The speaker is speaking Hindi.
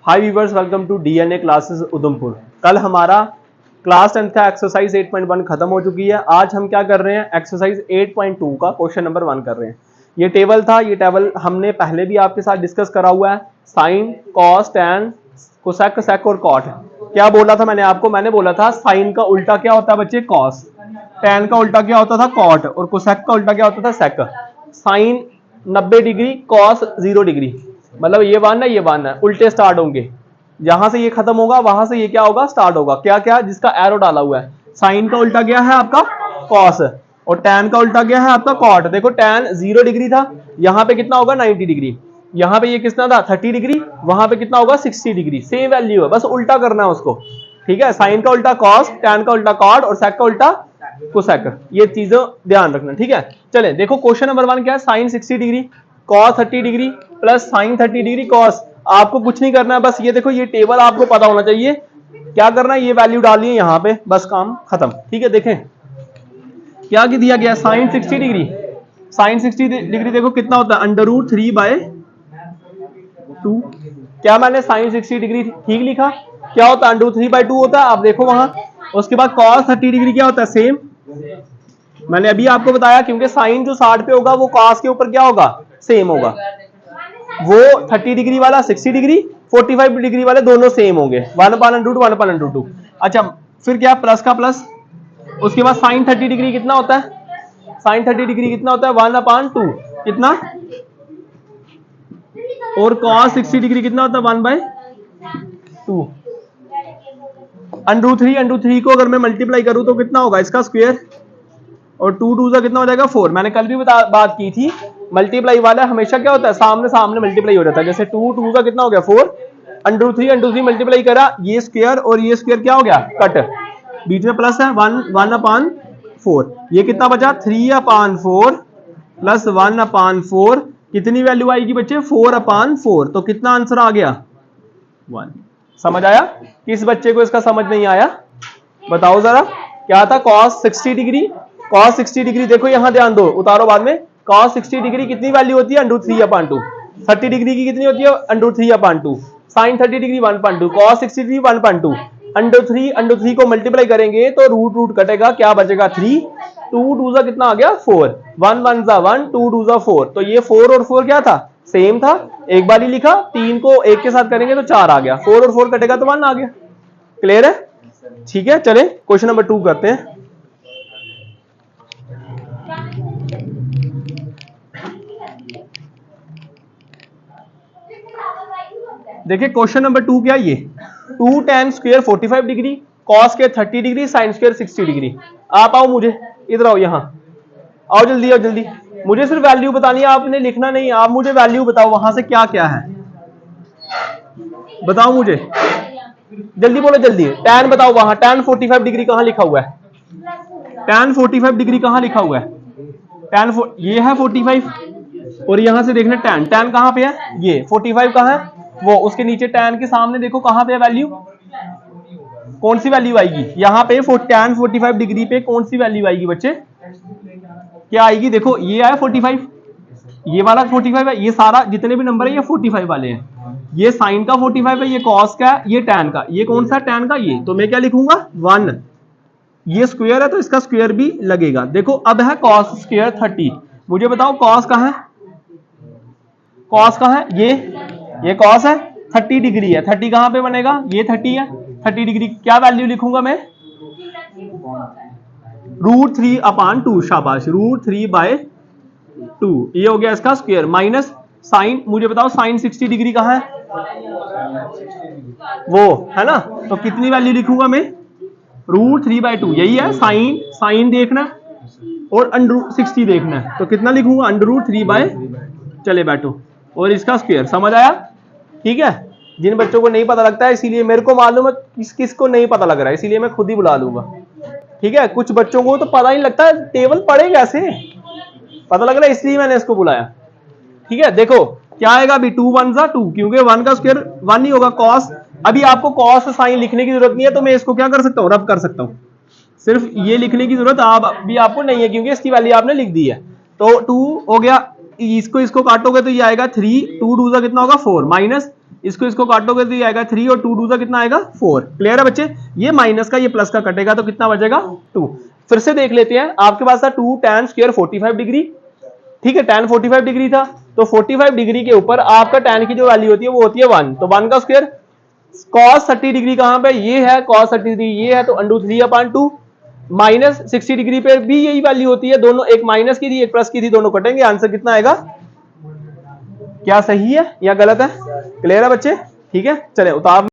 Hi viewers, welcome to DNA classes Udhampur. कल हमारा क्लास 10 का एक्सरसाइज 8.1 खत्म हो चुकी है। आज हम क्या कर रहे हैं, एक्सरसाइज 8.2 का क्वेश्चन नंबर 1 कर रहे हैं। ये टेबल था, ये टेबल हमने पहले भी आपके साथ डिस्कस करा हुआ है। साइन, कॉस, टैन, कोसेक, सेक और कॉट। क्या बोला था मैंने आपको? मैंने बोला था साइन का उल्टा क्या होता है बच्चे, कॉस। टैन का उल्टा क्या होता था, कॉट। और कोसेक का उल्टा क्या होता था, सेक। साइन 90 डिग्री, कॉस 0 डिग्री, मतलब ये 1 है, ये 1 है, उल्टे स्टार्ट होंगे। जहां से ये खत्म होगा वहां से ये क्या होगा, स्टार्ट होगा। क्या क्या, जिसका एरो डाला हुआ है। साइन का उल्टा क्या है आपका, कॉस। और टैन का उल्टा क्या है आपका, कॉट। देखो टैन 0 डिग्री था, यहाँ पे कितना होगा 90 डिग्री। यहाँ पे ये कितना था 30 डिग्री, वहां पे कितना होगा 60 डिग्री। सेम वैल्यू है, बस उल्टा करना है उसको। ठीक है, साइन का उल्टा कॉस, टैन का उल्टा कॉट और सेक का उल्टा कोसेक। ये चीजें ध्यान रखना। ठीक है, चले देखो क्वेश्चन नंबर 1 क्या है। Sine 60 degree, cos 30 degree plus sine 30 degree cos. आपको कुछ नहीं करना है, बस ये देखो ये टेबल आपको पता होना चाहिए। क्या करना है, ये वैल्यू डालनी है यहाँ पे, बस काम खत्म। ठीक है, देखें क्या दिया गया, साइन 60 डिग्री। साइन 60 डिग्री देखो कितना होता है, √3/2। क्या मैंने साइन 60 डिग्री ठीक लिखा? क्या होता है, √3/2 होता है। आप देखो वहां। उसके बाद कॉस 30 डिग्री क्या होता है, सेम। मैंने अभी आपको बताया, क्योंकि साइन जो 60 पे होगा वो कॉस के ऊपर क्या होगा, सेम होगा। वो 30 डिग्री वाला 60 डिग्री, 45 डिग्री वाले दोनों सेम होंगे, 1/√2 अच्छा, फिर क्या, प्लस का प्लस। उसके बाद साइन 30 डिग्री कितना होता है, साइन 30 डिग्री कितना होता है, 1/2 कितना। और कॉस 60 डिग्री कितना होता है, 1/2। √3 को अगर मैं मल्टीप्लाई करूं तो कितना होगा, इसका स्क्वायर। और 2 सा कितना हो जाएगा, 4। मैंने कल भी बात की थी, मल्टीप्लाई वाला हमेशा क्या होता है, सामने सामने मल्टीप्लाई हो जाता है। जैसे 2 सा कितना हो गया, 4। √3 मल्टीप्लाई करा, ये स्क्वायर और ये स्क्वायर क्या हो गया, कट। बीच में प्लस है, 1/4। ये कितना बचा, 3/4 प्लस 1/4। कितनी वैल्यू आएगी बच्चे, 4/4। तो कितना आंसर आ गया, 1। समझ आया? किस बच्चे को इसका समझ नहीं आया बताओ जरा। क्या था, cos 60 डिग्री। cos 60 डिग्री देखो यहां ध्यान दो, उतारो बाद में। cos 60 डिग्री कितनी वैल्यू होती है, √3/2। 30 डिग्री की कितनी होती है, √3/2। sin 30 degree 1/2, cos 60 degree 1/2। √3 को मल्टीप्लाई करेंगे तो रूट कटेगा, क्या बचेगा 3। 2 सा कितना आ गया, 4। 1 1 सा 1, 2 सा 4। तो ये 4 और 4 क्या था, सेम था। एक बार ही लिखा, 3 को 1 के साथ करेंगे तो 4 आ गया। 4 और 4 कटेगा तो 1 आ गया। क्लियर है? ठीक है, चले क्वेश्चन नंबर 2 करते हैं। देखिए क्वेश्चन नंबर 2 क्या है, ये 2 tan स्क्वायर 45 डिग्री, कॉस के 30 डिग्री, साइन स्क्वायर 60 डिग्री। आप आओ, मुझे इधर आओ, यहां आओ, जल्दी आओ जल्दी। मुझे सिर्फ वैल्यू बतानी है, आपने लिखना नहीं। आप मुझे वैल्यू बताओ वहां से क्या क्या है, बताओ मुझे जल्दी, बोलो जल्दी। tan बताओ वहां, tan 45 डिग्री कहां लिखा हुआ है, tan 45 डिग्री कहां लिखा हुआ है। ये है 45 और यहां से देखना tan कहां पे है, ये 45 कहां है, वो उसके नीचे tan के सामने देखो कहां पे है वैल्यू, कौन सी वैल्यू आएगी यहां पे, tan 45 डिग्री पे कौन सी वैल्यू आएगी बच्चे, क्या आएगी। देखो ये आया 45, ये वाला 45 है, ये सारा जितने भी नंबर है ये 45 वाले हैं। ये साइन का 45 है, ये कॉस का है, ये tan का, ये कौन सा tan का, ये तो मैं क्या लिखूंगा 1। ये स्क्वायर है तो इसका स्क्वायर भी लगेगा। देखो अब है cos स्क्वायर 30। मुझे बताओ cos कहां है, cos कहां है, ये cos है, 30 डिग्री है। 30 कहां पे बनेगा, ये 30 है। 30 डिग्री क्या वैल्यू लिखूंगा मैं, √3/2। शाबाश, √3/2। ये हो गया इसका स्क्वायर, माइनस साइन। मुझे बताओ साइन 60 डिग्री कहां है, वो है ना। तो कितनी वैल्यू लिखूंगा मैं, √3/2। यही है साइन देखना और √60 देखना है, तो कितना लिखूंगा, √3/, चले बैठो, और इसका स्क्वायर। समझ आया? ठीक है, जिन बच्चों को नहीं पता लगता है, इसीलिए मेरे को मालूम है किसको नहीं पता लग रहा है, इसीलिए मैं खुद ही बुला लूंगा। ठीक है, कुछ बच्चों को तो पता ही लगता है, टेबल पढ़े कैसे, पता लग रहा है, इसलिए मैंने इसको बुलाया। ठीक है, देखो क्या आएगा अभी, 2 1 सा 2, क्योंकि 1 का स्क्वायर 1 ही होगा। कॉस, अभी आपको कॉस साइन लिखने की जरूरत नहीं है, तो मैं इसको क्या कर सकता हूँ, रब कर सकता हूँ। सिर्फ ये लिखने की जरूरत अभी आपको नहीं है, क्योंकि इसकी वैल्यू आपने लिख दी है। तो 2 हो गया, इसको काटोगे तो ये आएगा 3। 2 सा कितना होगा, 4, माइनस इसको इसको काटोगे तो ये आएगा 3 और 2 2 का कितना आएगा 4। क्लियर है बच्चे? ये माइनस का ये प्लस का कटेगा तो कितना बचेगा 2। फिर से देख लेते हैं, आपके पास था 2 tan स्क्वायर 45 डिग्री, ठीक है, tan 45 डिग्री था, तो 45 डिग्री के ऊपर आपका tan की जो वैल्यू होती है वो होती है 1, तो 1 का स्क्वायर। cos 30 डिग्री कहां पे, ये है cos 30 डिग्री, ये है, तो √3/2। माइनस 60 डिग्री पे भी यही वैल्यू होती है, दोनों एक माइनस की थी एक प्लस की थी, दोनों कटेंगे, आंसर कितना आएगा? क्या सही है या गलत है? क्लियर है बच्चे? ठीक है, चले उतार